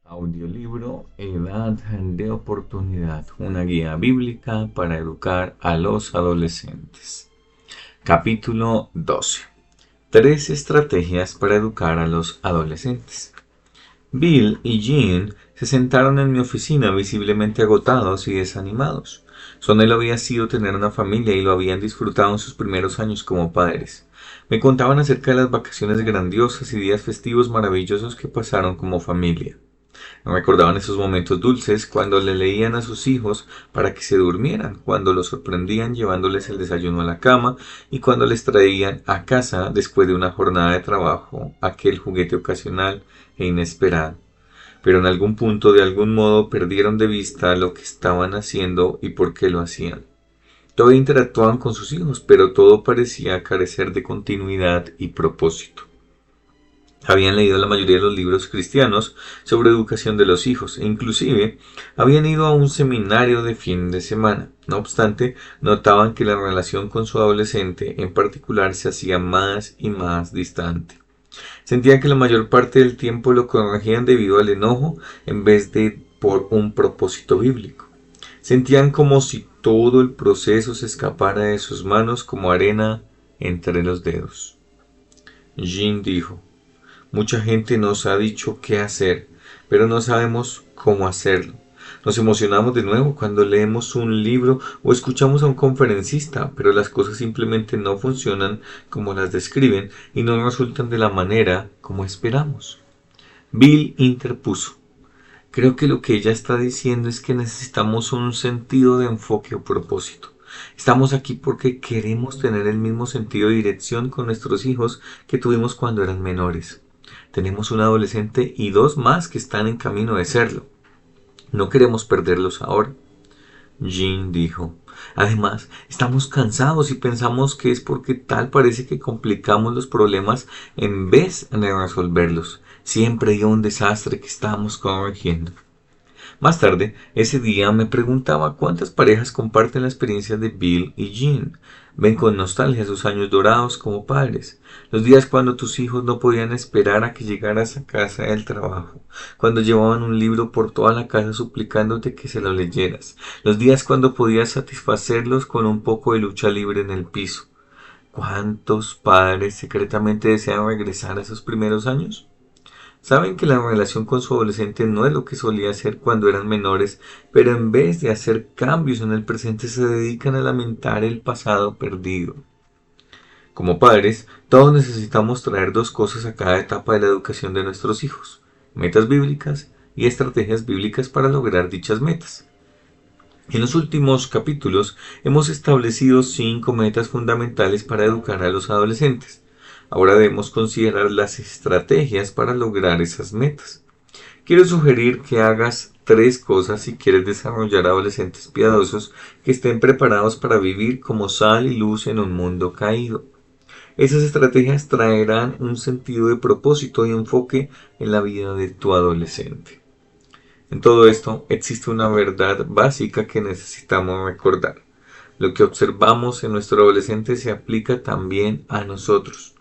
Audiolibro Edad de Oportunidad, una guía bíblica para educar a los adolescentes. Capítulo 12. 3 estrategias para educar a los adolescentes. Bill y Jean se sentaron en mi oficina visiblemente agotados y desanimados. Su anhelo había sido tener una familia y lo habían disfrutado en sus primeros años como padres. Me contaban acerca de las vacaciones grandiosas y días festivos maravillosos que pasaron como familia. Recordaban esos momentos dulces cuando le leían a sus hijos para que se durmieran, cuando los sorprendían llevándoles el desayuno a la cama y cuando les traían a casa después de una jornada de trabajo aquel juguete ocasional e inesperado. Pero en algún punto, de algún modo, perdieron de vista lo que estaban haciendo y por qué lo hacían. Todavía interactuaban con sus hijos, pero todo parecía carecer de continuidad y propósito. Habían leído la mayoría de los libros cristianos sobre educación de los hijos e inclusive habían ido a un seminario de fin de semana. No obstante, notaban que la relación con su adolescente en particular se hacía más y más distante. Sentían que la mayor parte del tiempo lo corregían debido al enojo en vez de por un propósito bíblico. Sentían como si todo el proceso se escapara de sus manos como arena entre los dedos. Jean dijo: mucha gente nos ha dicho qué hacer, pero no sabemos cómo hacerlo. Nos emocionamos de nuevo cuando leemos un libro o escuchamos a un conferencista, pero las cosas simplemente no funcionan como las describen y no resultan de la manera como esperamos. Bill interpuso: creo que lo que ella está diciendo es que necesitamos un sentido de enfoque o propósito. Estamos aquí porque queremos tener el mismo sentido de dirección con nuestros hijos que tuvimos cuando eran menores. Tenemos un adolescente y 2 más que están en camino de serlo. No queremos perderlos ahora. Jean dijo: además, estamos cansados y pensamos que es porque tal parece que complicamos los problemas en vez de resolverlos. Siempre hay un desastre que estamos corrigiendo. Más tarde, ese día me preguntaba cuántas parejas comparten la experiencia de Bill y Jean. Ven con nostalgia sus años dorados como padres, los días cuando tus hijos no podían esperar a que llegaras a casa del trabajo, cuando llevaban un libro por toda la casa suplicándote que se lo leyeras, los días cuando podías satisfacerlos con un poco de lucha libre en el piso. ¿Cuántos padres secretamente desean regresar a esos primeros años? Saben que la relación con su adolescente no es lo que solía ser cuando eran menores, pero en vez de hacer cambios en el presente se dedican a lamentar el pasado perdido. Como padres, todos necesitamos traer 2 cosas a cada etapa de la educación de nuestros hijos: metas bíblicas y estrategias bíblicas para lograr dichas metas. En los últimos capítulos hemos establecido 5 metas fundamentales para educar a los adolescentes. Ahora debemos considerar las estrategias para lograr esas metas. Quiero sugerir que hagas 3 cosas si quieres desarrollar adolescentes piadosos que estén preparados para vivir como sal y luz en un mundo caído. Esas estrategias traerán un sentido de propósito y enfoque en la vida de tu adolescente. En todo esto existe una verdad básica que necesitamos recordar. Lo que observamos en nuestro adolescente se aplica también a nosotros.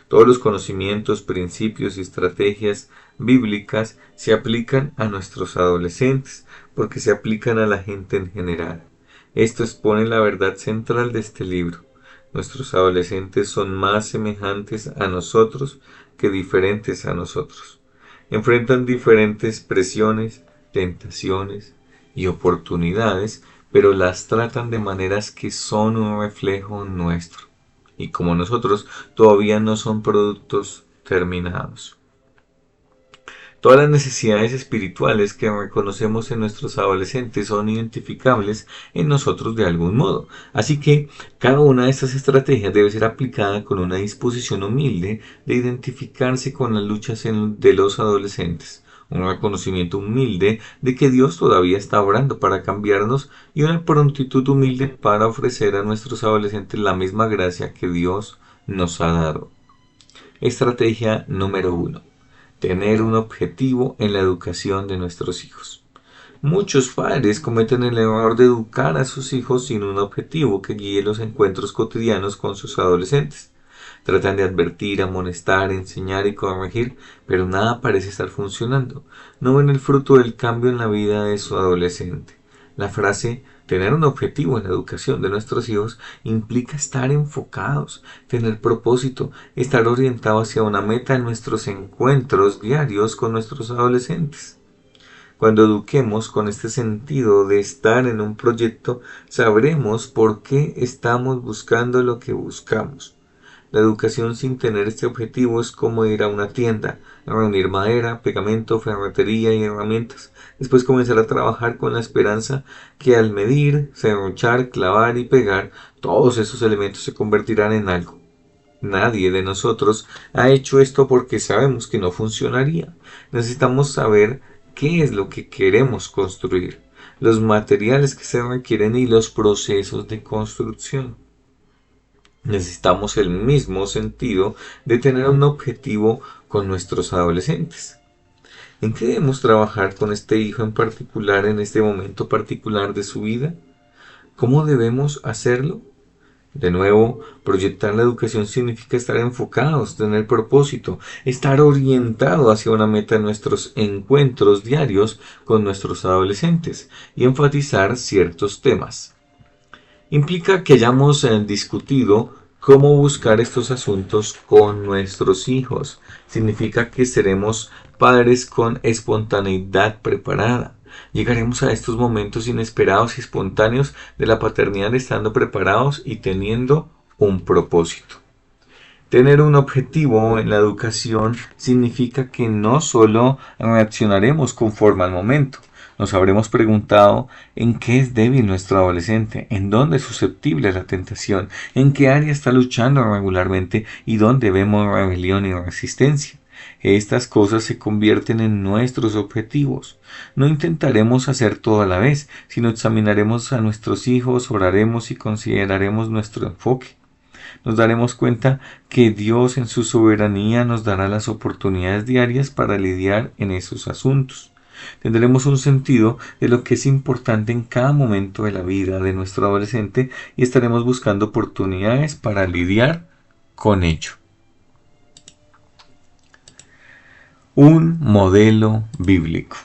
Todos los conocimientos, principios y estrategias bíblicas se aplican a nuestros adolescentes porque se aplican a la gente en general. Esto expone la verdad central de este libro. Nuestros adolescentes son más semejantes a nosotros que diferentes a nosotros. Enfrentan diferentes presiones, tentaciones y oportunidades, pero las tratan de maneras que son un reflejo nuestro. Y como nosotros, todavía no son productos terminados. Todas las necesidades espirituales que reconocemos en nuestros adolescentes son identificables en nosotros de algún modo. Así que cada una de estas estrategias debe ser aplicada con una disposición humilde de identificarse con las luchas de los adolescentes, un reconocimiento humilde de que Dios todavía está obrando para cambiarnos y una prontitud humilde para ofrecer a nuestros adolescentes la misma gracia que Dios nos ha dado. Estrategia número 1. Tener un objetivo en la educación de nuestros hijos. Muchos padres cometen el error de educar a sus hijos sin un objetivo que guíe los encuentros cotidianos con sus adolescentes. Tratan de advertir, amonestar, enseñar y corregir, pero nada parece estar funcionando. No ven el fruto del cambio en la vida de su adolescente. La frase tener un objetivo en la educación de nuestros hijos implica estar enfocados, tener propósito, estar orientados hacia una meta en nuestros encuentros diarios con nuestros adolescentes. Cuando eduquemos con este sentido de estar en un proyecto, sabremos por qué estamos buscando lo que buscamos. La educación sin tener este objetivo es como ir a una tienda, a reunir madera, pegamento, ferretería y herramientas. Después comenzar a trabajar con la esperanza que al medir, serruchar, clavar y pegar, todos esos elementos se convertirán en algo. Nadie de nosotros ha hecho esto porque sabemos que no funcionaría. Necesitamos saber qué es lo que queremos construir, los materiales que se requieren y los procesos de construcción. Necesitamos el mismo sentido de tener un objetivo con nuestros adolescentes. ¿En qué debemos trabajar con este hijo en particular en este momento particular de su vida? ¿Cómo debemos hacerlo? De nuevo, proyectar la educación significa estar enfocados, tener propósito, estar orientado hacia una meta en nuestros encuentros diarios con nuestros adolescentes y enfatizar ciertos temas. Implica que hayamos discutido cómo buscar estos asuntos con nuestros hijos. Significa que seremos padres con espontaneidad preparada. Llegaremos a estos momentos inesperados y espontáneos de la paternidad estando preparados y teniendo un propósito. Tener un objetivo en la educación significa que no solo reaccionaremos conforme al momento. Nos habremos preguntado en qué es débil nuestro adolescente, en dónde es susceptible a la tentación, en qué área está luchando regularmente y dónde vemos rebelión y resistencia. Estas cosas se convierten en nuestros objetivos. No intentaremos hacer todo a la vez, sino examinaremos a nuestros hijos, oraremos y consideraremos nuestro enfoque. Nos daremos cuenta que Dios en su soberanía nos dará las oportunidades diarias para lidiar en esos asuntos. Tendremos un sentido de lo que es importante en cada momento de la vida de nuestro adolescente y estaremos buscando oportunidades para lidiar con ello. Un modelo bíblico.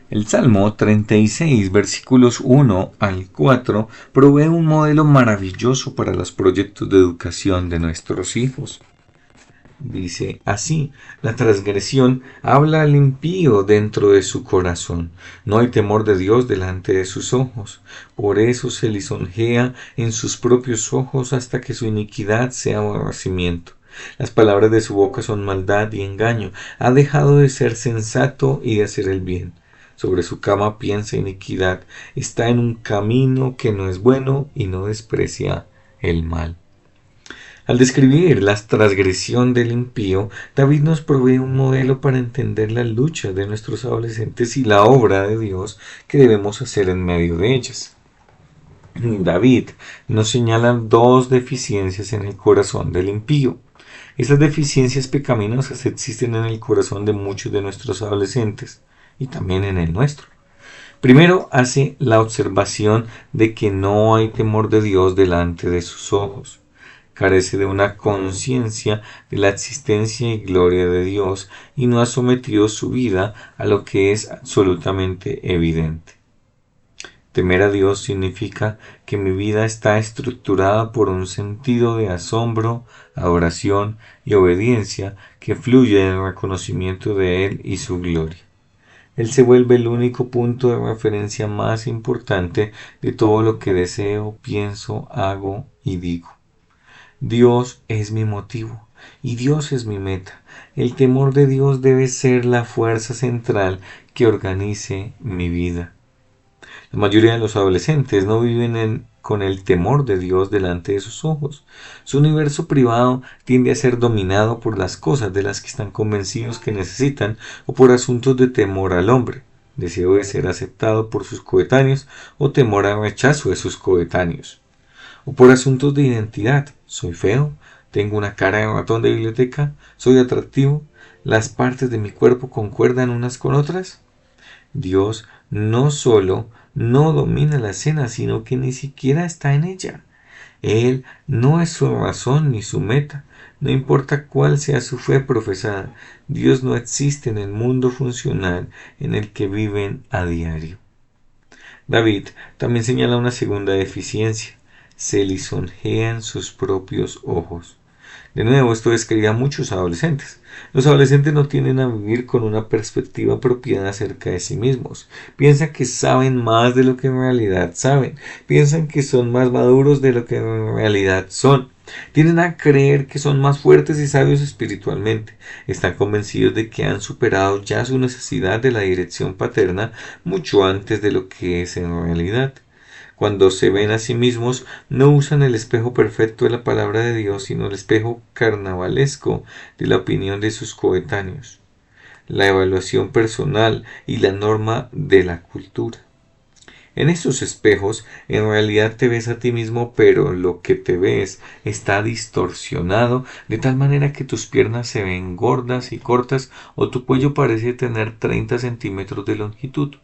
El Salmo 36, versículos 1 al 4, provee un modelo maravilloso para los proyectos de educación de nuestros hijos. Dice así: la transgresión habla al impío dentro de su corazón. No hay temor de Dios delante de sus ojos. Por eso se lisonjea en sus propios ojos hasta que su iniquidad sea aborrecimiento. Las palabras de su boca son maldad y engaño. Ha dejado de ser sensato y de hacer el bien. Sobre su cama piensa iniquidad. Está en un camino que no es bueno y no desprecia el mal. Al describir la transgresión del impío, David nos provee un modelo para entender la lucha de nuestros adolescentes y la obra de Dios que debemos hacer en medio de ellas. David nos señala dos deficiencias en el corazón del impío. Estas deficiencias pecaminosas existen en el corazón de muchos de nuestros adolescentes y también en el nuestro. Primero hace la observación de que no hay temor de Dios delante de sus ojos. Carece de una conciencia de la existencia y gloria de Dios y no ha sometido su vida a lo que es absolutamente evidente. Temer a Dios significa que mi vida está estructurada por un sentido de asombro, adoración y obediencia que fluye en el reconocimiento de Él y su gloria. Él se vuelve el único punto de referencia más importante de todo lo que deseo, pienso, hago y digo. Dios es mi motivo y Dios es mi meta. El temor de Dios debe ser la fuerza central que organice mi vida. La mayoría de los adolescentes no viven con el temor de Dios delante de sus ojos. Su universo privado tiende a ser dominado por las cosas de las que están convencidos que necesitan o por asuntos de temor al hombre, deseo de ser aceptado por sus coetáneos o temor al rechazo de sus coetáneos, o por asuntos de identidad. Soy feo, tengo una cara de ratón de biblioteca, soy atractivo, las partes de mi cuerpo concuerdan unas con otras. Dios no solo no domina la escena, sino que ni siquiera está en ella. Él no es su razón ni su meta. No importa cuál sea su fe profesada, Dios no existe en el mundo funcional en el que viven a diario. David también señala una segunda deficiencia: se lisonjean sus propios ojos. De nuevo, esto describe a muchos adolescentes. Los adolescentes no tienden a vivir con una perspectiva apropiada acerca de sí mismos. Piensan que saben más de lo que en realidad saben. Piensan que son más maduros de lo que en realidad son. Tienden a creer que son más fuertes y sabios espiritualmente. Están convencidos de que han superado ya su necesidad de la dirección paterna mucho antes de lo que es en realidad. Cuando se ven a sí mismos, no usan el espejo perfecto de la palabra de Dios, sino el espejo carnavalesco de la opinión de sus coetáneos, la evaluación personal y la norma de la cultura. En estos espejos, en realidad te ves a ti mismo, pero lo que te ves está distorsionado de tal manera que tus piernas se ven gordas y cortas o tu cuello parece tener 30 centímetros de longitud.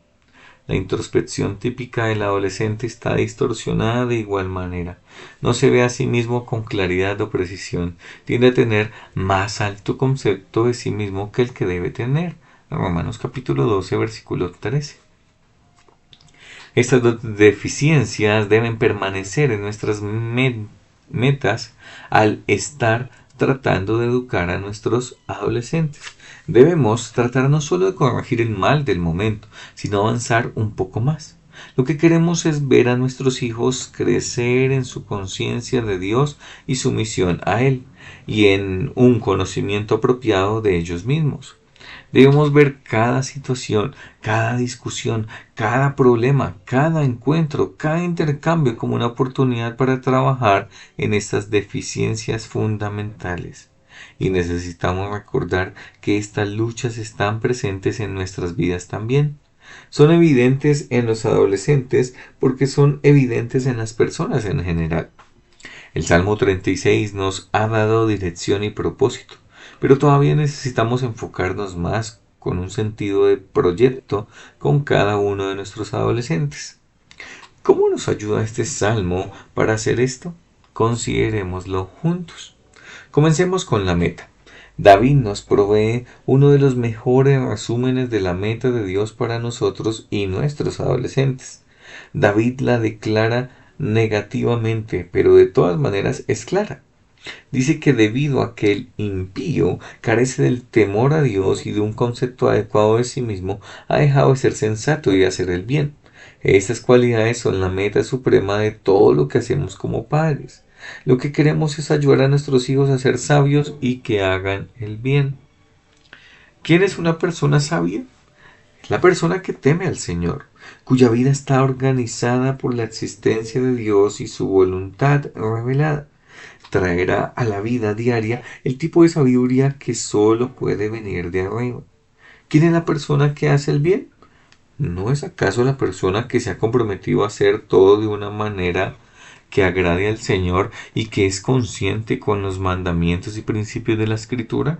La introspección típica del adolescente está distorsionada de igual manera. No se ve a sí mismo con claridad o precisión. Tiende a tener más alto concepto de sí mismo que el que debe tener. Romanos capítulo 12, versículo 13. Estas dos deficiencias deben permanecer en nuestras metas al estar tratando de educar a nuestros adolescentes. Debemos tratar no solo de corregir el mal del momento, sino avanzar un poco más. Lo que queremos es ver a nuestros hijos crecer en su conciencia de Dios y su misión a Él, y en un conocimiento apropiado de ellos mismos. Debemos ver cada situación, cada discusión, cada problema, cada encuentro, cada intercambio como una oportunidad para trabajar en estas deficiencias fundamentales. Y necesitamos recordar que estas luchas están presentes en nuestras vidas también. Son evidentes en los adolescentes porque son evidentes en las personas en general. El Salmo 36 nos ha dado dirección y propósito, pero todavía necesitamos enfocarnos más con un sentido de proyecto con cada uno de nuestros adolescentes. ¿Cómo nos ayuda este salmo para hacer esto? Considerémoslo juntos. Comencemos con la meta. David nos provee uno de los mejores resúmenes de la meta de Dios para nosotros y nuestros adolescentes. David la declara negativamente, pero de todas maneras es clara. Dice que debido a que el impío carece del temor a Dios y de un concepto adecuado de sí mismo, ha dejado de ser sensato y de hacer el bien. Estas cualidades son la meta suprema de todo lo que hacemos como padres. Lo que queremos es ayudar a nuestros hijos a ser sabios y que hagan el bien. ¿Quién es una persona sabia? Es la persona que teme al Señor, cuya vida está organizada por la existencia de Dios y su voluntad revelada. Traerá a la vida diaria el tipo de sabiduría que solo puede venir de arriba. ¿Quién es la persona que hace el bien? ¿No es acaso la persona que se ha comprometido a hacer todo de una manera que agrade al Señor y que es consciente con los mandamientos y principios de la Escritura?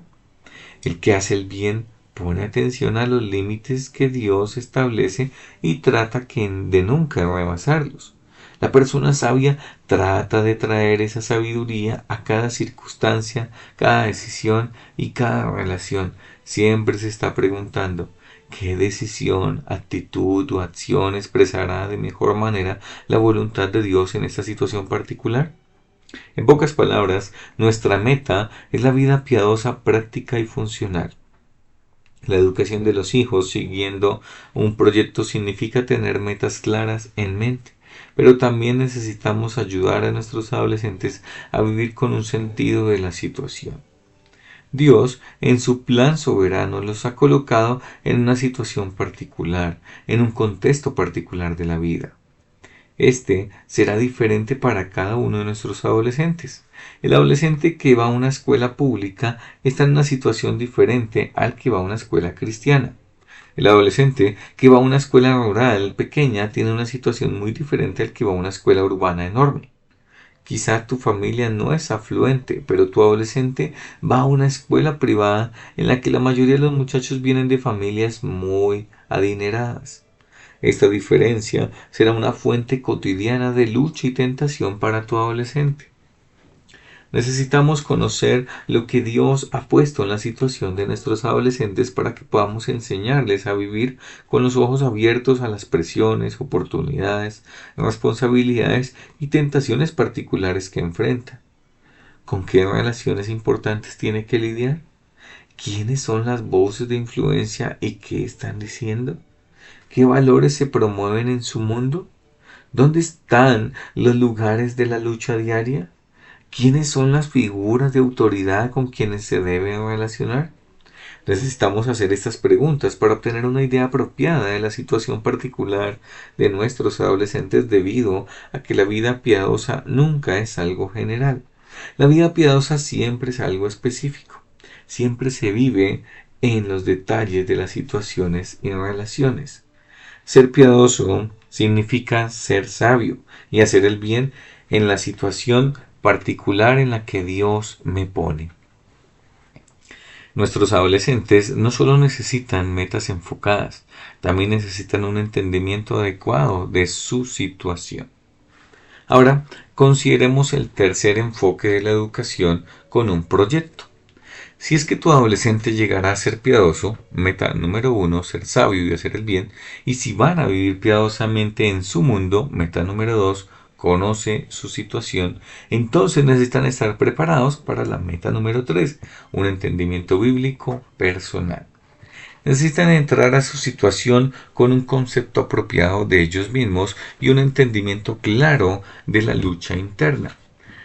El que hace el bien pone atención a los límites que Dios establece y trata de nunca rebasarlos. La persona sabia trata de traer esa sabiduría a cada circunstancia, cada decisión y cada relación. Siempre se está preguntando: ¿qué decisión, actitud o acción expresará de mejor manera la voluntad de Dios en esta situación particular? En pocas palabras, nuestra meta es la vida piadosa, práctica y funcional. La educación de los hijos siguiendo un proyecto significa tener metas claras en mente, pero también necesitamos ayudar a nuestros adolescentes a vivir con un sentido de la situación. Dios, en su plan soberano, los ha colocado en una situación particular, en un contexto particular de la vida. Este será diferente para cada uno de nuestros adolescentes. El adolescente que va a una escuela pública está en una situación diferente al que va a una escuela cristiana. El adolescente que va a una escuela rural pequeña tiene una situación muy diferente al que va a una escuela urbana enorme. Quizá tu familia no es afluente, pero tu adolescente va a una escuela privada en la que la mayoría de los muchachos vienen de familias muy adineradas. Esta diferencia será una fuente cotidiana de lucha y tentación para tu adolescente. Necesitamos conocer lo que Dios ha puesto en la situación de nuestros adolescentes para que podamos enseñarles a vivir con los ojos abiertos a las presiones, oportunidades, responsabilidades y tentaciones particulares que enfrentan. ¿Con qué relaciones importantes tiene que lidiar? ¿Quiénes son las voces de influencia y qué están diciendo? ¿Qué valores se promueven en su mundo? ¿Dónde están los lugares de la lucha diaria? ¿Quiénes son las figuras de autoridad con quienes se deben relacionar? Necesitamos hacer estas preguntas para obtener una idea apropiada de la situación particular de nuestros adolescentes debido a que la vida piadosa nunca es algo general. La vida piadosa siempre es algo específico. Siempre se vive en los detalles de las situaciones y relaciones. Ser piadoso significa ser sabio y hacer el bien en la situación particular en la que Dios me pone. Nuestros adolescentes no solo necesitan metas enfocadas, también necesitan un entendimiento adecuado de su situación. Ahora, consideremos el tercer enfoque de la educación con un proyecto. Si es que tu adolescente llegará a ser piadoso, meta número 1, ser sabio y hacer el bien, y si van a vivir piadosamente en su mundo, meta número 2, conoce su situación, entonces necesitan estar preparados para la meta número 3, un entendimiento bíblico personal. Necesitan entrar a su situación con un concepto apropiado de ellos mismos y un entendimiento claro de la lucha interna.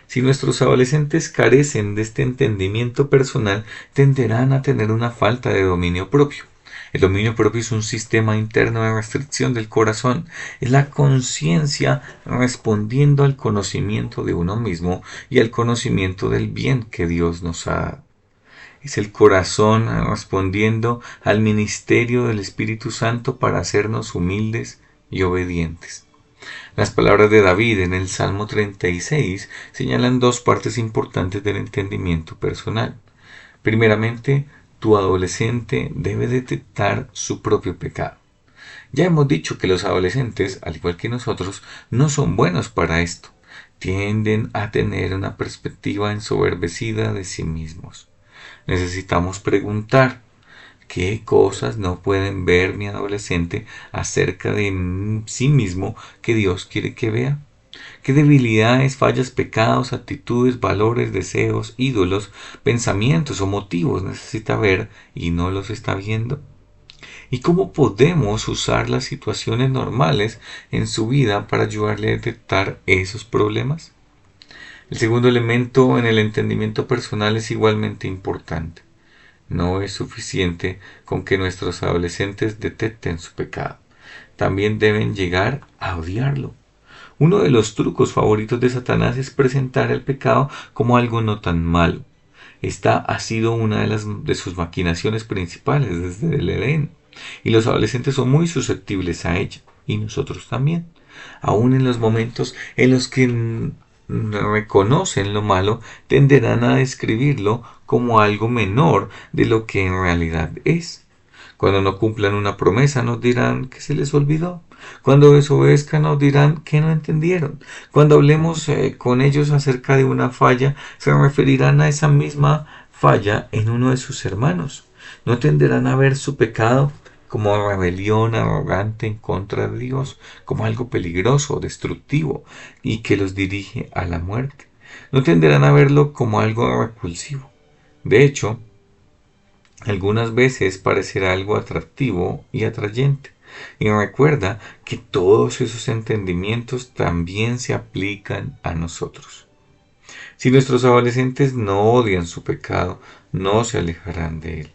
Si nuestros adolescentes carecen de este entendimiento personal, tenderán a tener una falta de dominio propio. El dominio propio es un sistema interno de restricción del corazón. Es la conciencia respondiendo al conocimiento de uno mismo y al conocimiento del bien que Dios nos ha dado. Es el corazón respondiendo al ministerio del Espíritu Santo para hacernos humildes y obedientes. Las palabras de David en el Salmo 36 señalan dos partes importantes del entendimiento personal. Primeramente, tu adolescente debe detectar su propio pecado. Ya hemos dicho que los adolescentes, al igual que nosotros, no son buenos para esto. Tienden a tener una perspectiva ensoberbecida de sí mismos. Necesitamos preguntar, ¿qué cosas no pueden ver mi adolescente acerca de sí mismo que Dios quiere que vea? ¿Qué debilidades, fallas, pecados, actitudes, valores, deseos, ídolos, pensamientos o motivos necesita ver y no los está viendo? ¿Y cómo podemos usar las situaciones normales en su vida para ayudarle a detectar esos problemas? El segundo elemento en el entendimiento personal es igualmente importante. No es suficiente con que nuestros adolescentes detecten su pecado. También deben llegar a odiarlo. Uno de los trucos favoritos de Satanás es presentar el pecado como algo no tan malo. Esta ha sido una de sus maquinaciones principales desde el Edén. Y los adolescentes son muy susceptibles a ella. Y nosotros también. Aún en los momentos en los que reconocen lo malo, tenderán a describirlo como algo menor de lo que en realidad es. Cuando no cumplan una promesa nos dirán que se les olvidó. Cuando desobedezcan nos dirán que no entendieron. Cuando hablemos con ellos acerca de una falla, se referirán a esa misma falla en uno de sus hermanos. No tenderán a ver su pecado como rebelión arrogante en contra de Dios, como algo peligroso, destructivo y que los dirige a la muerte. No tenderán a verlo como algo repulsivo. De hecho, algunas veces parecerá algo atractivo y atrayente. Y recuerda que todos esos entendimientos también se aplican a nosotros. Si nuestros adolescentes no odian su pecado, no se alejarán de él.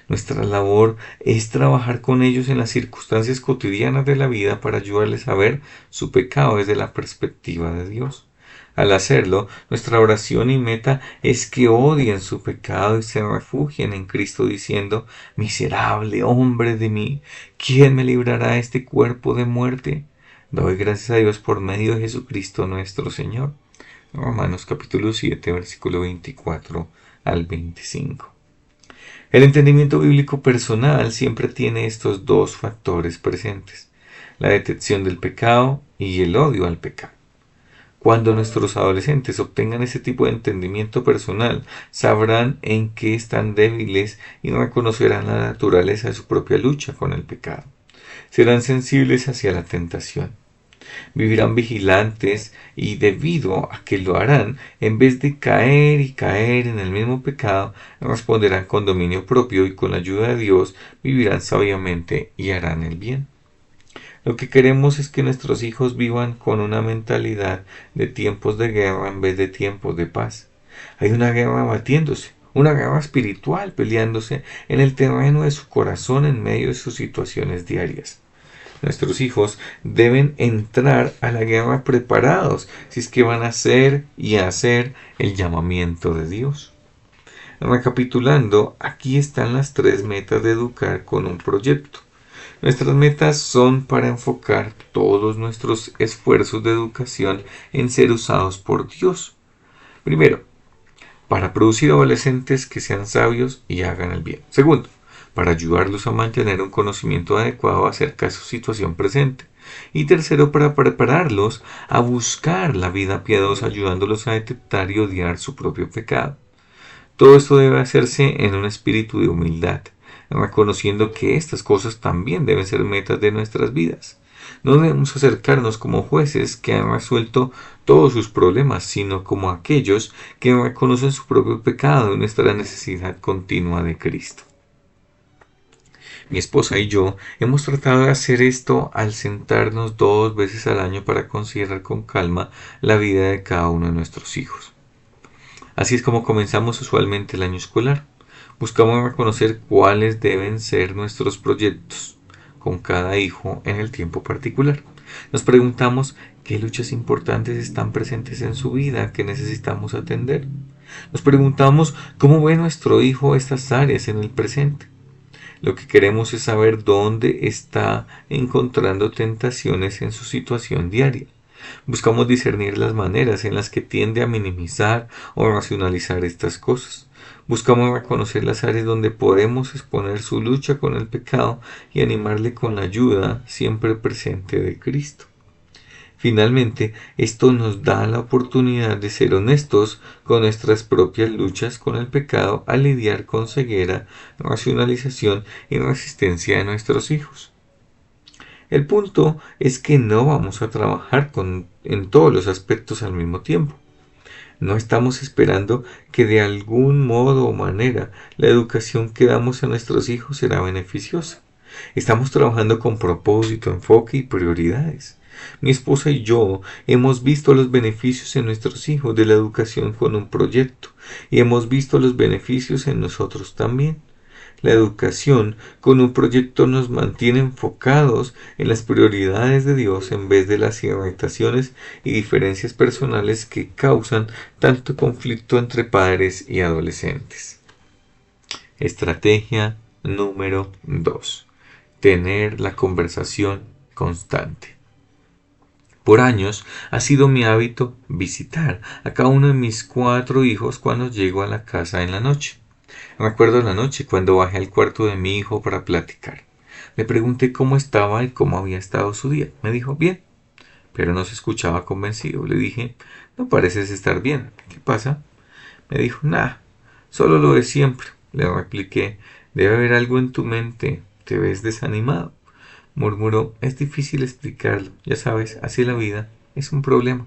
Nuestra labor es trabajar con ellos en las circunstancias cotidianas de la vida para ayudarles a ver su pecado desde la perspectiva de Dios. Al hacerlo, nuestra oración y meta es que odien su pecado y se refugien en Cristo diciendo, miserable hombre de mí, ¿quién me librará de este cuerpo de muerte? Doy gracias a Dios por medio de Jesucristo nuestro Señor. Romanos capítulo 7, versículo 24 al 25. El entendimiento bíblico personal siempre tiene estos dos factores presentes, la detección del pecado y el odio al pecado. Cuando nuestros adolescentes obtengan ese tipo de entendimiento personal, sabrán en qué están débiles y reconocerán la naturaleza de su propia lucha con el pecado. Serán sensibles hacia la tentación. Vivirán vigilantes y debido a que lo harán, en vez de caer y caer en el mismo pecado, responderán con dominio propio y con la ayuda de Dios vivirán sabiamente y harán el bien. Lo que queremos es que nuestros hijos vivan con una mentalidad de tiempos de guerra en vez de tiempos de paz. Hay una guerra batiéndose, una guerra espiritual peleándose en el terreno de su corazón en medio de sus situaciones diarias. Nuestros hijos deben entrar a la guerra preparados si es que van a hacer y hacer el llamamiento de Dios. Recapitulando, aquí están las 3 metas de educar con un proyecto. Nuestras metas son para enfocar todos nuestros esfuerzos de educación en ser usados por Dios. Primero, para producir adolescentes que sean sabios y hagan el bien. Segundo, para ayudarlos a mantener un conocimiento adecuado acerca de su situación presente. Y tercero, para prepararlos a buscar la vida piadosa, ayudándolos a detectar y odiar su propio pecado. Todo esto debe hacerse en un espíritu de humildad, reconociendo que estas cosas también deben ser metas de nuestras vidas. No debemos acercarnos como jueces que han resuelto todos sus problemas, sino como aquellos que reconocen su propio pecado y nuestra necesidad continua de Cristo. Mi esposa y yo hemos tratado de hacer esto al sentarnos 2 veces al año para considerar con calma la vida de cada uno de nuestros hijos. Así es como comenzamos usualmente el año escolar. Buscamos reconocer cuáles deben ser nuestros proyectos con cada hijo en el tiempo particular. Nos preguntamos qué luchas importantes están presentes en su vida que necesitamos atender. Nos preguntamos cómo ve nuestro hijo estas áreas en el presente. Lo que queremos es saber dónde está encontrando tentaciones en su situación diaria. Buscamos discernir las maneras en las que tiende a minimizar o racionalizar estas cosas. Buscamos reconocer las áreas donde podemos exponer su lucha con el pecado y animarle con la ayuda siempre presente de Cristo. Finalmente, esto nos da la oportunidad de ser honestos con nuestras propias luchas con el pecado al lidiar con ceguera, racionalización y resistencia de nuestros hijos. El punto es que no vamos a trabajar en todos los aspectos al mismo tiempo. No estamos esperando que de algún modo o manera la educación que damos a nuestros hijos será beneficiosa. Estamos trabajando con propósito, enfoque y prioridades. Mi esposa y yo hemos visto los beneficios en nuestros hijos de la educación con un proyecto y hemos visto los beneficios en nosotros también. La educación con un proyecto nos mantiene enfocados en las prioridades de Dios en vez de las irritaciones y diferencias personales que causan tanto conflicto entre padres y adolescentes. Estrategia número 2. Tener la conversación constante. Por años ha sido mi hábito visitar a cada uno de mis 4 hijos cuando llego a la casa en la noche. Recuerdo la noche cuando bajé al cuarto de mi hijo para platicar. Le pregunté cómo estaba y cómo había estado su día. Me dijo, bien, pero no se escuchaba convencido. Le dije, no pareces estar bien. ¿Qué pasa? Me dijo, nada, solo lo de siempre. Le repliqué, debe haber algo en tu mente. ¿Te ves desanimado? Murmuró, es difícil explicarlo. Ya sabes, así la vida es un problema.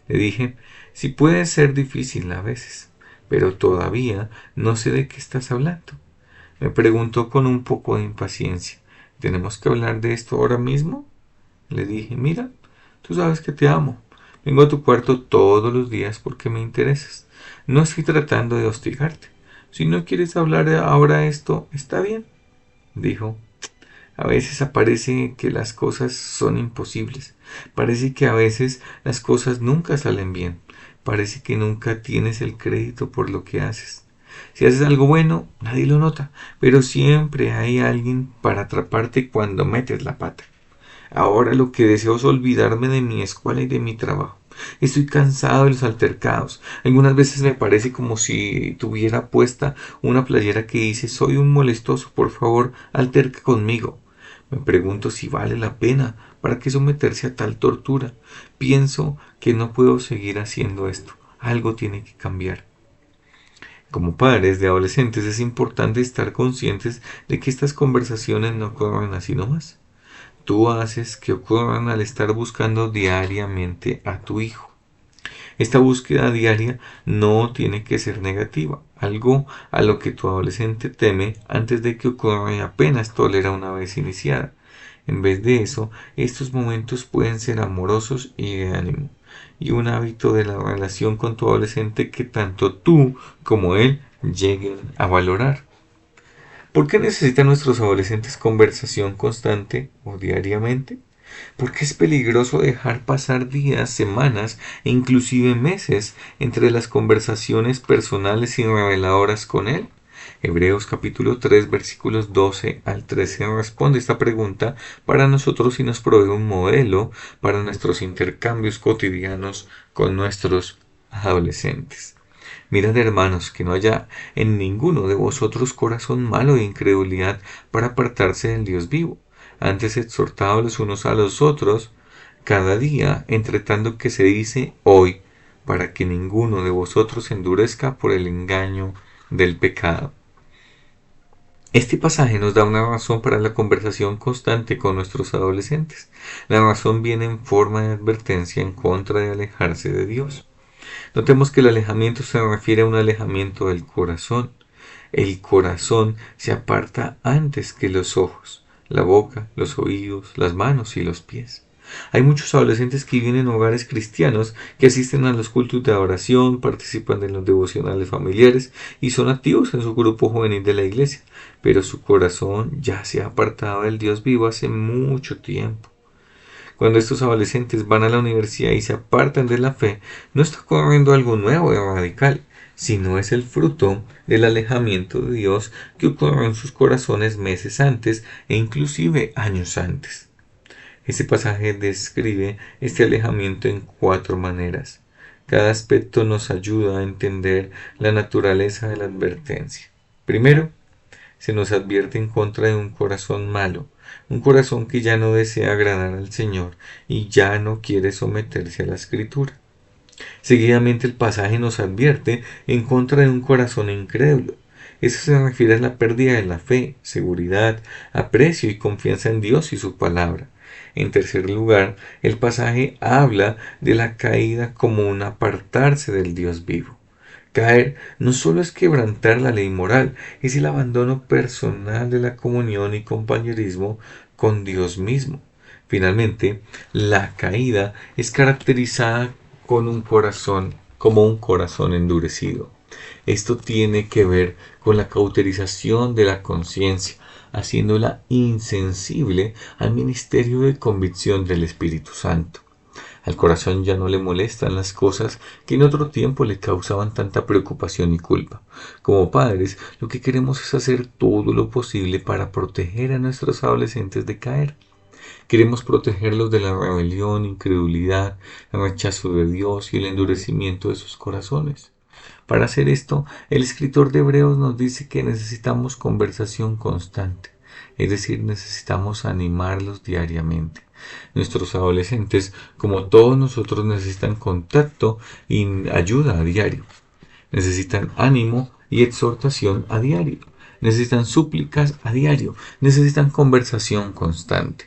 Le dije, sí puede ser difícil a veces, pero todavía no sé de qué estás hablando. Me preguntó con un poco de impaciencia. ¿Tenemos que hablar de esto ahora mismo? Le dije, mira, tú sabes que te amo. Vengo a tu cuarto todos los días porque me interesas. No estoy tratando de hostigarte. Si no quieres hablar ahora esto, está bien, dijo. A veces parece que las cosas son imposibles. Parece que a veces las cosas nunca salen bien. Parece que nunca tienes el crédito por lo que haces. Si haces algo bueno, nadie lo nota, pero siempre hay alguien para atraparte cuando metes la pata. Ahora lo que deseo es olvidarme de mi escuela y de mi trabajo. Estoy cansado de los altercados. Algunas veces me parece como si tuviera puesta una playera que dice soy un molestoso, por favor, alterca conmigo. Me pregunto si vale la pena. ¿Para qué someterse a tal tortura? Pienso que no puedo seguir haciendo esto. Algo tiene que cambiar. Como padres de adolescentes es importante estar conscientes de que estas conversaciones no ocurren así nomás. Tú haces que ocurran al estar buscando diariamente a tu hijo. Esta búsqueda diaria no tiene que ser negativa, algo a lo que tu adolescente teme antes de que ocurra y apenas tolera una vez iniciada. En vez de eso, estos momentos pueden ser amorosos y de ánimo, y un hábito de la relación con tu adolescente que tanto tú como él lleguen a valorar. ¿Por qué necesitan nuestros adolescentes conversación constante o diariamente? Porque es peligroso dejar pasar días, semanas e inclusive meses entre las conversaciones personales y reveladoras con él. Hebreos capítulo 3 versículos 12 al 13 responde esta pregunta para nosotros y nos provee un modelo para nuestros intercambios cotidianos con nuestros adolescentes. Mirad, hermanos, que no haya en ninguno de vosotros corazón malo de incredulidad para apartarse del Dios vivo. Antes exhortados los unos a los otros cada día, entre tanto que se dice hoy, para que ninguno de vosotros se endurezca por el engaño del pecado. Este pasaje nos da una razón para la conversación constante con nuestros adolescentes. La razón viene en forma de advertencia en contra de alejarse de Dios. Notemos que el alejamiento se refiere a un alejamiento del corazón. El corazón se aparta antes que los ojos, la boca, los oídos, las manos y los pies. Hay muchos adolescentes que viven en hogares cristianos, que asisten a los cultos de adoración, participan de los devocionales familiares y son activos en su grupo juvenil de la iglesia, pero su corazón ya se ha apartado del Dios vivo hace mucho tiempo. Cuando estos adolescentes van a la universidad y se apartan de la fe, no está ocurriendo algo nuevo y radical, sino es el fruto del alejamiento de Dios que ocurrió en sus corazones meses antes e inclusive años antes. Este pasaje describe este alejamiento en 4 maneras. Cada aspecto nos ayuda a entender la naturaleza de la advertencia. Primero, se nos advierte en contra de un corazón malo, un corazón que ya no desea agradar al Señor y ya no quiere someterse a la Escritura. Seguidamente el pasaje nos advierte en contra de un corazón incrédulo. Eso se refiere a la pérdida de la fe, seguridad, aprecio y confianza en Dios y su palabra. En tercer lugar, el pasaje habla de la caída como un apartarse del Dios vivo. Caer no solo es quebrantar la ley moral, es el abandono personal de la comunión y compañerismo con Dios mismo. Finalmente, la caída es caracterizada como un corazón endurecido. Esto tiene que ver con la cauterización de la conciencia, haciéndola insensible al ministerio de convicción del Espíritu Santo. Al corazón ya no le molestan las cosas que en otro tiempo le causaban tanta preocupación y culpa. Como padres, lo que queremos es hacer todo lo posible para proteger a nuestros adolescentes de caer. Queremos protegerlos de la rebelión, incredulidad, el rechazo de Dios y el endurecimiento de sus corazones. Para hacer esto, el escritor de Hebreos nos dice que necesitamos conversación constante, es decir, necesitamos animarlos diariamente. Nuestros adolescentes, como todos nosotros, necesitan contacto y ayuda a diario. Necesitan ánimo y exhortación a diario. Necesitan súplicas a diario. Necesitan conversación constante.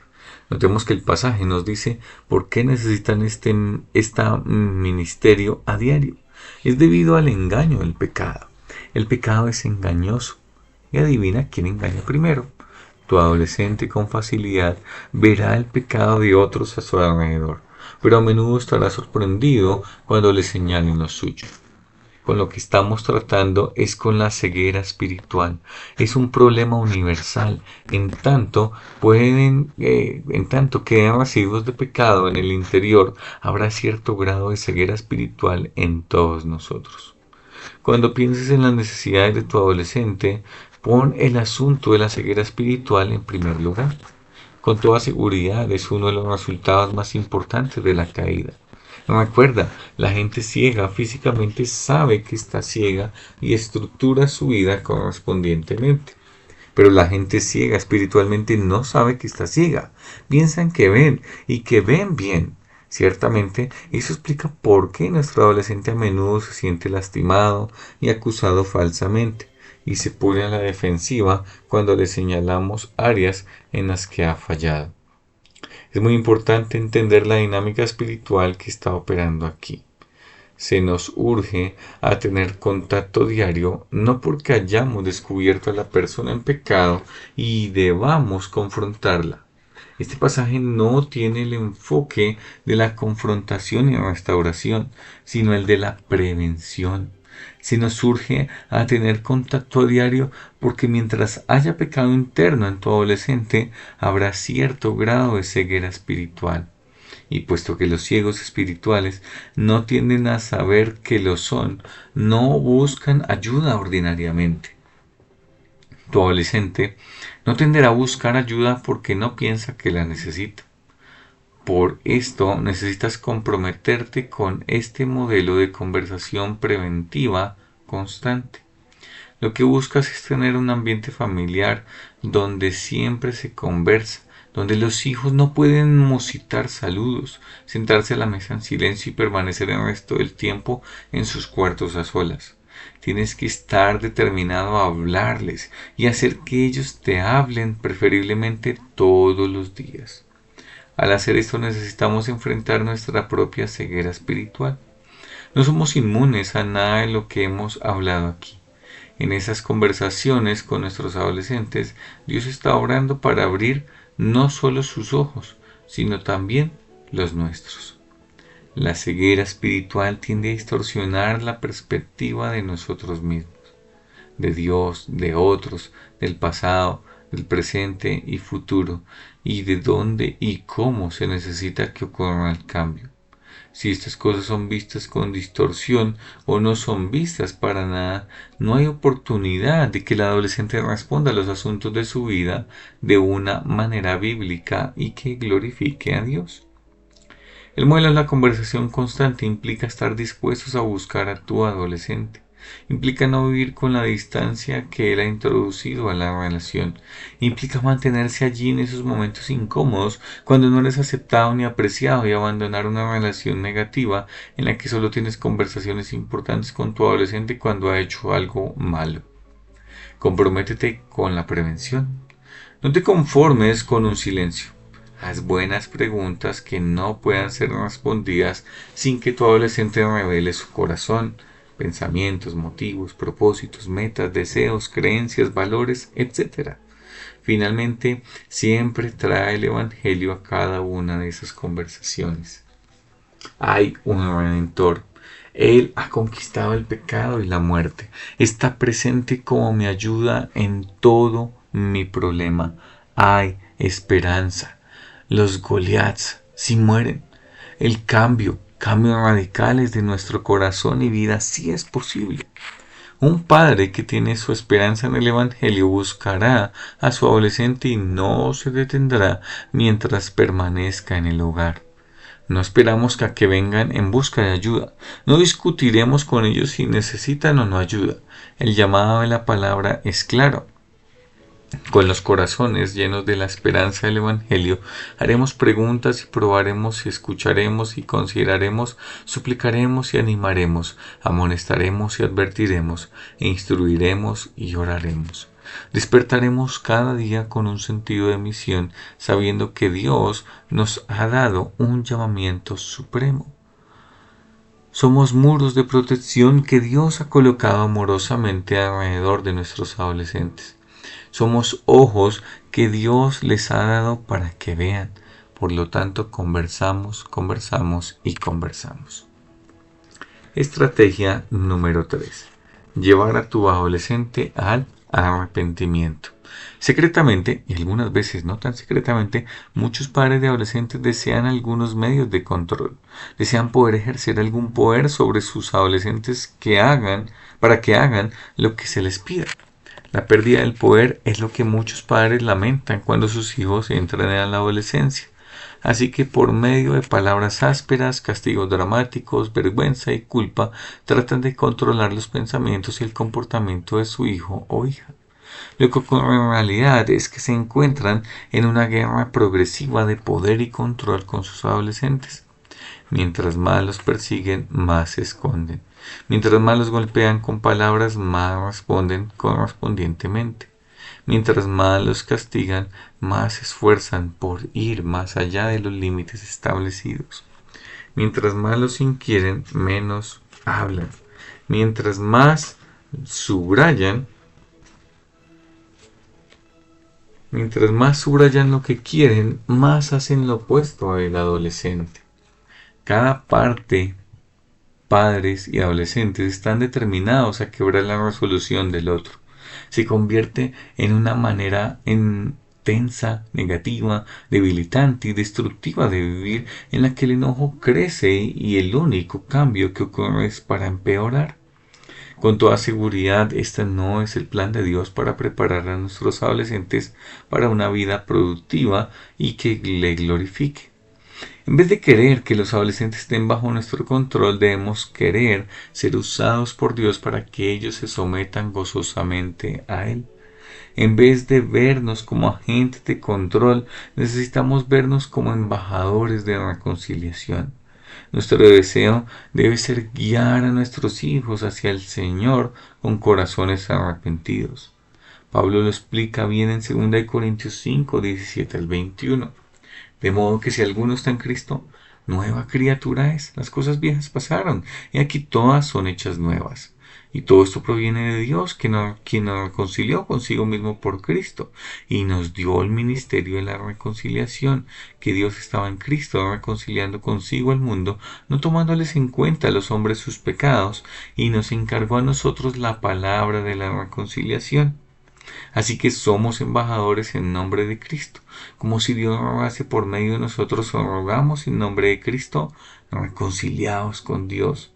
Notemos que el pasaje nos dice por qué necesitan este ministerio a diario. Es debido al engaño del pecado. El pecado es engañoso. Y adivina quién engaña primero. Tu adolescente con facilidad verá el pecado de otros a su alrededor, pero a menudo estará sorprendido cuando le señalen lo suyo. Con lo que estamos tratando es con la ceguera espiritual. Es un problema universal, en tanto queden residuos de pecado en el interior, habrá cierto grado de ceguera espiritual en todos nosotros. Cuando pienses en las necesidades de tu adolescente, pon el asunto de la ceguera espiritual en primer lugar. Con toda seguridad es uno de los resultados más importantes de la caída. Recuerda, la gente ciega físicamente sabe que está ciega y estructura su vida correspondientemente. Pero la gente ciega espiritualmente no sabe que está ciega. Piensan que ven y que ven bien. Ciertamente, eso explica por qué nuestro adolescente a menudo se siente lastimado y acusado falsamente, y se pone a la defensiva cuando le señalamos áreas en las que ha fallado. Es muy importante entender la dinámica espiritual que está operando aquí. Se nos urge a tener contacto diario, no porque hayamos descubierto a la persona en pecado y debamos confrontarla. Este pasaje no tiene el enfoque de la confrontación y restauración, sino el de la prevención. Se nos urge a tener contacto diario porque mientras haya pecado interno en tu adolescente, habrá cierto grado de ceguera espiritual. Y puesto que los ciegos espirituales no tienden a saber que lo son, no buscan ayuda ordinariamente. Tu adolescente no tenderá a buscar ayuda porque no piensa que la necesita. Por esto necesitas comprometerte con este modelo de conversación preventiva constante. Lo que buscas es tener un ambiente familiar donde siempre se conversa, donde los hijos no pueden musitar saludos, sentarse a la mesa en silencio y permanecer el resto del tiempo en sus cuartos a solas. Tienes que estar determinado a hablarles y hacer que ellos te hablen preferiblemente todos los días. Al hacer esto necesitamos enfrentar nuestra propia ceguera espiritual. No somos inmunes a nada de lo que hemos hablado aquí. En esas conversaciones con nuestros adolescentes, Dios está obrando para abrir no solo sus ojos, sino también los nuestros. La ceguera espiritual tiende a distorsionar la perspectiva de nosotros mismos, de Dios, de otros, del pasado, del presente y futuro, y de dónde y cómo se necesita que ocurra el cambio. Si estas cosas son vistas con distorsión o no son vistas para nada, no hay oportunidad de que el adolescente responda a los asuntos de su vida de una manera bíblica y que glorifique a Dios. El modelo de la conversación constante implica estar dispuestos a buscar a tu adolescente. Implica no vivir con la distancia que él ha introducido a la relación. Implica mantenerse allí en esos momentos incómodos cuando no eres aceptado ni apreciado y abandonar una relación negativa en la que solo tienes conversaciones importantes con tu adolescente cuando ha hecho algo malo. Comprométete con la prevención. No te conformes con un silencio. Haz buenas preguntas que no puedan ser respondidas sin que tu adolescente revele su corazón, pensamientos, motivos, propósitos, metas, deseos, creencias, valores, etc. Finalmente, siempre trae el Evangelio a cada una de esas conversaciones. Hay un Redentor. Él ha conquistado el pecado y la muerte. Está presente como mi ayuda en todo mi problema. Hay esperanza. Los Goliaths sí mueren. El cambios radicales de nuestro corazón y vida sí es posible. Un padre que tiene su esperanza en el Evangelio buscará a su adolescente y no se detendrá mientras permanezca en el hogar. No esperamos a que vengan en busca de ayuda. No discutiremos con ellos si necesitan o no ayuda. El llamado de la palabra es claro. Con los corazones llenos de la esperanza del Evangelio, haremos preguntas y probaremos y escucharemos y consideraremos, suplicaremos y animaremos, amonestaremos y advertiremos, e instruiremos y oraremos. Despertaremos cada día con un sentido de misión, sabiendo que Dios nos ha dado un llamamiento supremo. Somos muros de protección que Dios ha colocado amorosamente alrededor de nuestros adolescentes. Somos ojos que Dios les ha dado para que vean. Por lo tanto, conversamos y conversamos. Estrategia número 3. Llevar a tu adolescente al arrepentimiento. Secretamente, y algunas veces no tan secretamente, muchos padres de adolescentes desean algunos medios de control. Desean poder ejercer algún poder sobre sus adolescentes para que hagan lo que se les pida. La pérdida del poder es lo que muchos padres lamentan cuando sus hijos entran en la adolescencia. Así que por medio de palabras ásperas, castigos dramáticos, vergüenza y culpa, tratan de controlar los pensamientos y el comportamiento de su hijo o hija. Lo que ocurre en realidad es que se encuentran en una guerra progresiva de poder y control con sus adolescentes. Mientras más los persiguen, más se esconden. Mientras más los golpean con palabras, más responden correspondientemente. Mientras más los castigan, más se esfuerzan por ir más allá de los límites establecidos. Mientras más los inquieren, menos hablan. Mientras más subrayan, mientras más subrayan lo que quieren, más hacen lo opuesto al adolescente. Cada parte, padres y adolescentes, están determinados a quebrar la resolución del otro. Se convierte en una manera tensa, negativa, debilitante y destructiva de vivir, en la que el enojo crece y el único cambio que ocurre es para empeorar. Con toda seguridad, este no es el plan de Dios para preparar a nuestros adolescentes para una vida productiva y que le glorifique. En vez de querer que los adolescentes estén bajo nuestro control, debemos querer ser usados por Dios para que ellos se sometan gozosamente a Él. En vez de vernos como agentes de control, necesitamos vernos como embajadores de reconciliación. Nuestro deseo debe ser guiar a nuestros hijos hacia el Señor con corazones arrepentidos. Pablo lo explica bien en 2 Corintios 5, 17 al 21. De modo que si alguno está en Cristo, nueva criatura es. Las cosas viejas pasaron, y aquí todas son hechas nuevas. Y todo esto proviene de Dios, quien nos reconcilió consigo mismo por Cristo, y nos dio el ministerio de la reconciliación, que Dios estaba en Cristo reconciliando consigo el mundo, no tomándoles en cuenta a los hombres sus pecados, y nos encargó a nosotros la palabra de la reconciliación. Así que somos embajadores en nombre de Cristo. Como si Dios rogase por medio de nosotros, o rogamos en nombre de Cristo, reconciliados con Dios.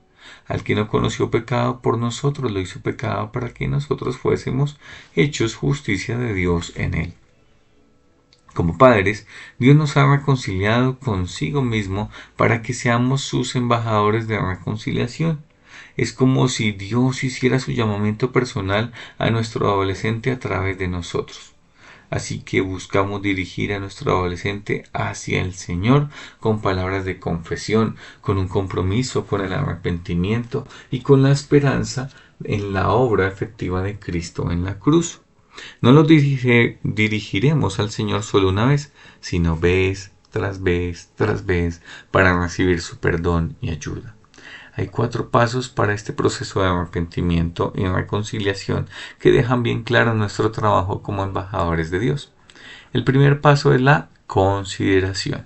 Al que no conoció pecado por nosotros, lo hizo pecado para que nosotros fuésemos hechos justicia de Dios en él. Como padres, Dios nos ha reconciliado consigo mismo para que seamos sus embajadores de reconciliación. Es como si Dios hiciera su llamamiento personal a nuestro adolescente a través de nosotros. Así que buscamos dirigir a nuestro adolescente hacia el Señor con palabras de confesión, con un compromiso con el arrepentimiento y con la esperanza en la obra efectiva de Cristo en la cruz. No los dirigiremos al Señor solo una vez, sino vez tras vez tras vez para recibir su perdón y ayuda. Hay 4 pasos para este proceso de arrepentimiento y reconciliación que dejan bien claro nuestro trabajo como embajadores de Dios. El primer paso es la consideración.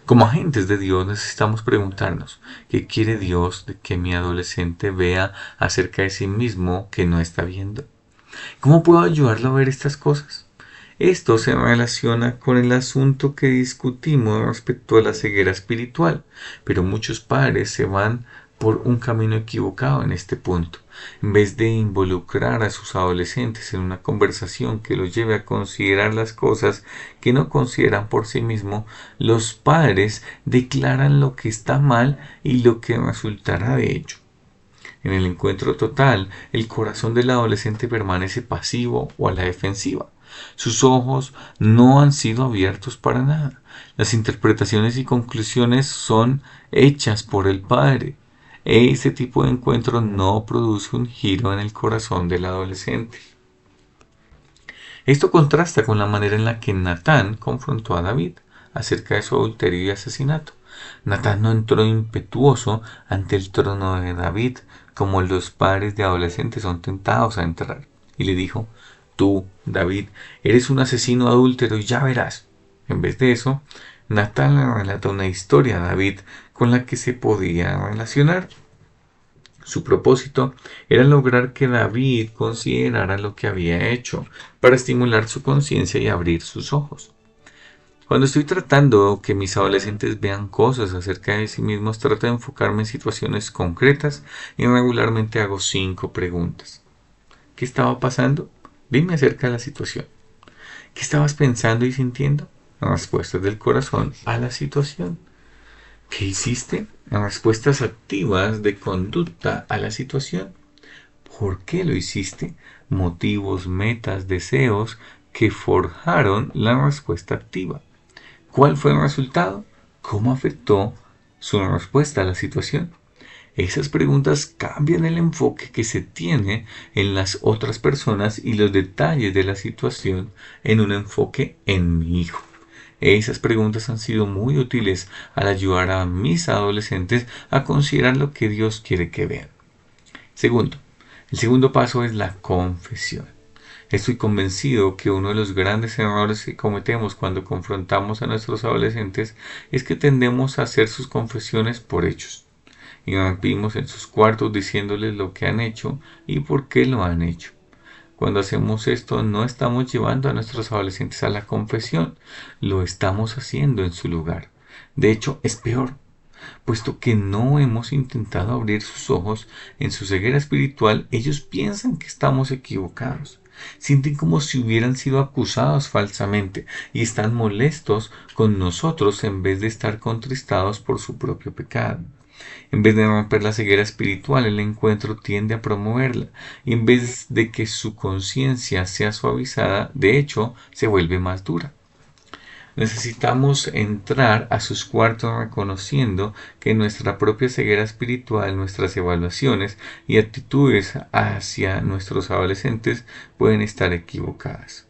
Como agentes de Dios necesitamos preguntarnos, ¿qué quiere Dios de que mi adolescente vea acerca de sí mismo que no está viendo? ¿Cómo puedo ayudarlo a ver estas cosas? Esto se relaciona con el asunto que discutimos respecto a la ceguera espiritual, pero muchos padres se van por un camino equivocado en este punto. En vez de involucrar a sus adolescentes en una conversación que los lleve a considerar las cosas que no consideran por sí mismos, los padres declaran lo que está mal y lo que resultará de ello. En el encuentro total, el corazón del adolescente permanece pasivo o a la defensiva. Sus ojos no han sido abiertos para nada. Las interpretaciones y conclusiones son hechas por el padre. Este tipo de encuentro no produce un giro en el corazón del adolescente. Esto contrasta con la manera en la que Natán confrontó a David acerca de su adulterio y asesinato. Natán no entró impetuoso ante el trono de David, como los padres de adolescentes son tentados a entrar, y le dijo: tú, David, eres un asesino adúltero y ya verás. En vez de eso, Natán le relata una historia a David con la que se podía relacionar. Su propósito era lograr que David considerara lo que había hecho, para estimular su conciencia y abrir sus ojos. Cuando estoy tratando que mis adolescentes vean cosas acerca de sí mismos, trato de enfocarme en situaciones concretas y regularmente hago 5 preguntas. ¿Qué estaba pasando? Dime acerca de la situación. ¿Qué estabas pensando y sintiendo? Respuestas del corazón a la situación. ¿Qué hiciste? Respuestas activas de conducta a la situación. ¿Por qué lo hiciste? Motivos, metas, deseos que forjaron la respuesta activa. ¿Cuál fue el resultado? ¿Cómo afectó su respuesta a la situación? Esas preguntas cambian el enfoque que se tiene en las otras personas y los detalles de la situación en un enfoque en mi hijo. Esas preguntas han sido muy útiles al ayudar a mis adolescentes a considerar lo que Dios quiere que vean. Segundo, el segundo paso es la confesión. Estoy convencido que uno de los grandes errores que cometemos cuando confrontamos a nuestros adolescentes es que tendemos a hacer sus confesiones por hechos. Y vivimos en sus cuartos diciéndoles lo que han hecho y por qué lo han hecho. Cuando hacemos esto no estamos llevando a nuestros adolescentes a la confesión, lo estamos haciendo en su lugar. De hecho, es peor, puesto que no hemos intentado abrir sus ojos en su ceguera espiritual, ellos piensan que estamos equivocados. Sienten como si hubieran sido acusados falsamente y están molestos con nosotros en vez de estar contristados por su propio pecado. En vez de romper la ceguera espiritual, el encuentro tiende a promoverla, y en vez de que su conciencia sea suavizada, de hecho, se vuelve más dura. Necesitamos entrar a sus cuartos reconociendo que nuestra propia ceguera espiritual, nuestras evaluaciones y actitudes hacia nuestros adolescentes pueden estar equivocadas.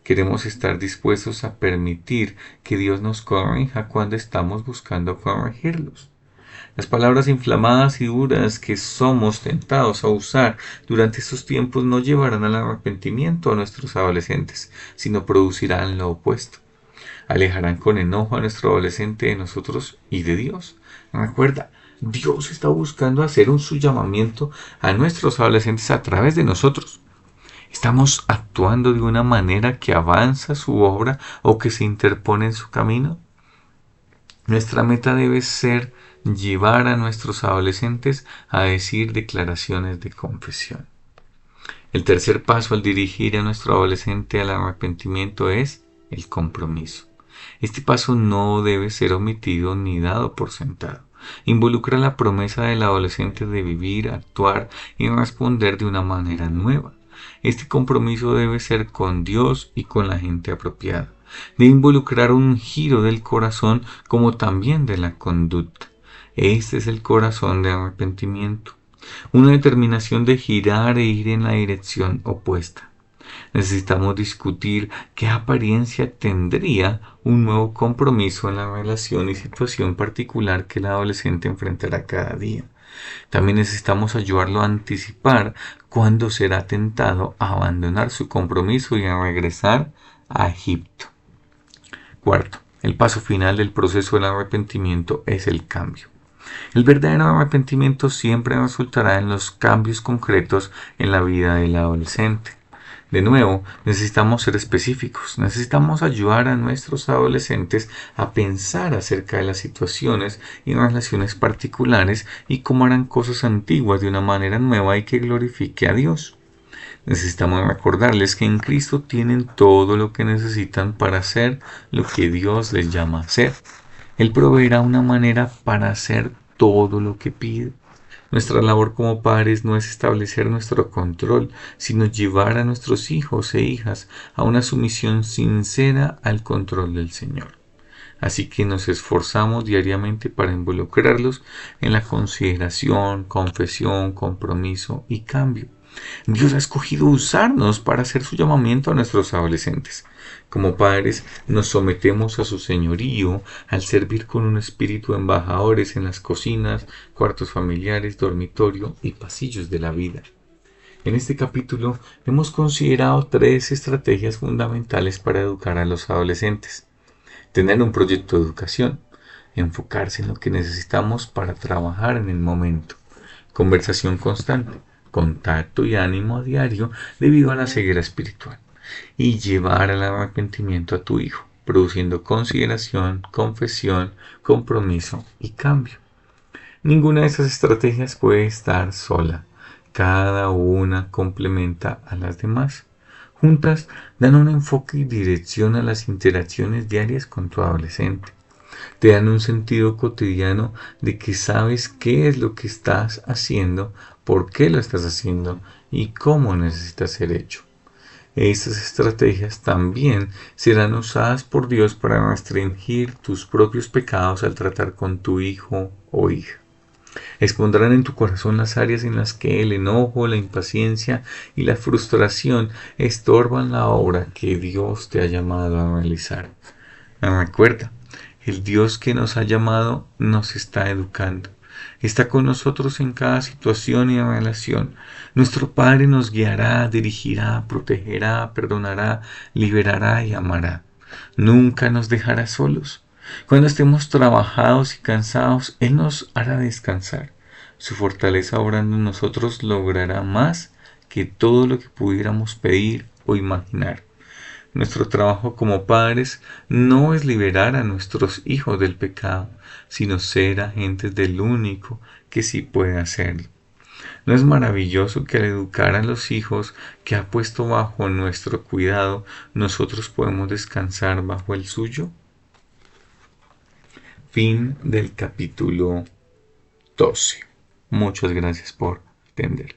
Queremos estar dispuestos a permitir que Dios nos corrija cuando estamos buscando corregirlos. Las palabras inflamadas y duras que somos tentados a usar durante estos tiempos no llevarán al arrepentimiento a nuestros adolescentes, sino producirán lo opuesto. Alejarán con enojo a nuestro adolescente de nosotros y de Dios. Recuerda, Dios está buscando hacer su llamamiento a nuestros adolescentes a través de nosotros. ¿Estamos actuando de una manera que avanza su obra o que se interpone en su camino? Nuestra meta debe ser llevar a nuestros adolescentes a decir declaraciones de confesión. El tercer paso al dirigir a nuestro adolescente al arrepentimiento es el compromiso. Este paso no debe ser omitido ni dado por sentado. Involucra la promesa del adolescente de vivir, actuar y responder de una manera nueva. Este compromiso debe ser con Dios y con la gente apropiada. Debe involucrar un giro del corazón como también de la conducta. Este es el corazón de arrepentimiento. Una determinación de girar e ir en la dirección opuesta. Necesitamos discutir qué apariencia tendría un nuevo compromiso en la relación y situación particular que el adolescente enfrentará cada día. También necesitamos ayudarlo a anticipar cuándo será tentado a abandonar su compromiso y a regresar a Egipto. Cuarto, el paso final del proceso del arrepentimiento es el cambio. El verdadero arrepentimiento siempre resultará en los cambios concretos en la vida del adolescente. De nuevo, necesitamos ser específicos, necesitamos ayudar a nuestros adolescentes a pensar acerca de las situaciones y relaciones particulares y cómo harán cosas antiguas de una manera nueva y que glorifique a Dios. Necesitamos recordarles que en Cristo tienen todo lo que necesitan para hacer lo que Dios les llama a hacer. Él proveerá una manera para hacer todo lo que pide. Nuestra labor como padres no es establecer nuestro control, sino llevar a nuestros hijos e hijas a una sumisión sincera al control del Señor. Así que nos esforzamos diariamente para involucrarlos en la consideración, confesión, compromiso y cambio. Dios ha escogido usarnos para hacer su llamamiento a nuestros adolescentes. Como padres nos sometemos a su señorío al servir con un espíritu de embajadores en las cocinas, cuartos familiares, dormitorio y pasillos de la vida. En este capítulo hemos considerado 3 estrategias fundamentales para educar a los adolescentes. Tener un proyecto de educación, enfocarse en lo que necesitamos para trabajar en el momento, conversación constante, contacto y ánimo a diario debido a la ceguera espiritual, y llevar al arrepentimiento a tu hijo, produciendo consideración, confesión, compromiso y cambio. Ninguna de esas estrategias puede estar sola, cada una complementa a las demás. Juntas dan un enfoque y dirección a las interacciones diarias con tu adolescente. Te dan un sentido cotidiano de que sabes qué es lo que estás haciendo, por qué lo estás haciendo y cómo necesita ser hecho. Estas estrategias también serán usadas por Dios para restringir tus propios pecados al tratar con tu hijo o hija. Expondrán en tu corazón las áreas en las que el enojo, la impaciencia y la frustración estorban la obra que Dios te ha llamado a realizar. Recuerda, el Dios que nos ha llamado nos está educando. Está con nosotros en cada situación y relación. Nuestro Padre nos guiará, dirigirá, protegerá, perdonará, liberará y amará. Nunca nos dejará solos. Cuando estemos trabajados y cansados, Él nos hará descansar. Su fortaleza obrando en nosotros logrará más que todo lo que pudiéramos pedir o imaginar. Nuestro trabajo como padres no es liberar a nuestros hijos del pecado, sino ser agentes del único que sí puede hacerlo. ¿No es maravilloso que al educar a los hijos que ha puesto bajo nuestro cuidado, nosotros podemos descansar bajo el suyo? Fin del capítulo 12. Muchas gracias por atender.